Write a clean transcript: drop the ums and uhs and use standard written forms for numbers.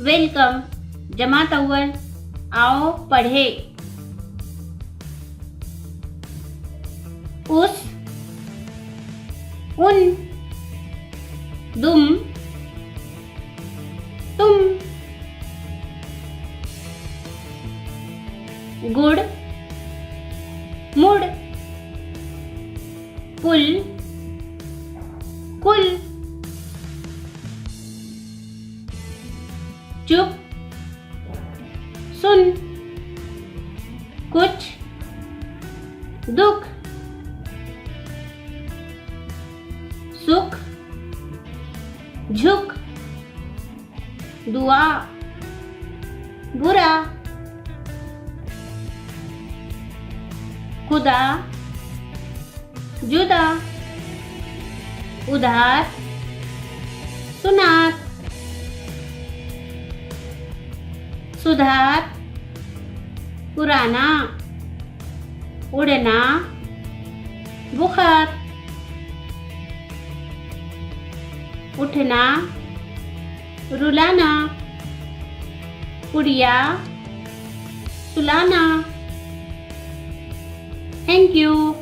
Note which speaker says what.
Speaker 1: Welcome. जमात अव्वल, आओ पढ़े। उस, उन, दुम, तुम। गुड़, मुड़, पुल, कुल। चुप, सुन, कुछ, दुख, सुख, झुक, दुआ, बुरा, खुदा, जुदा, उधार, सुनार, सुधार, पुराना, उड़ना, बुखार, उठना, रुलाना, उड़िया, सुलाना। Thank you.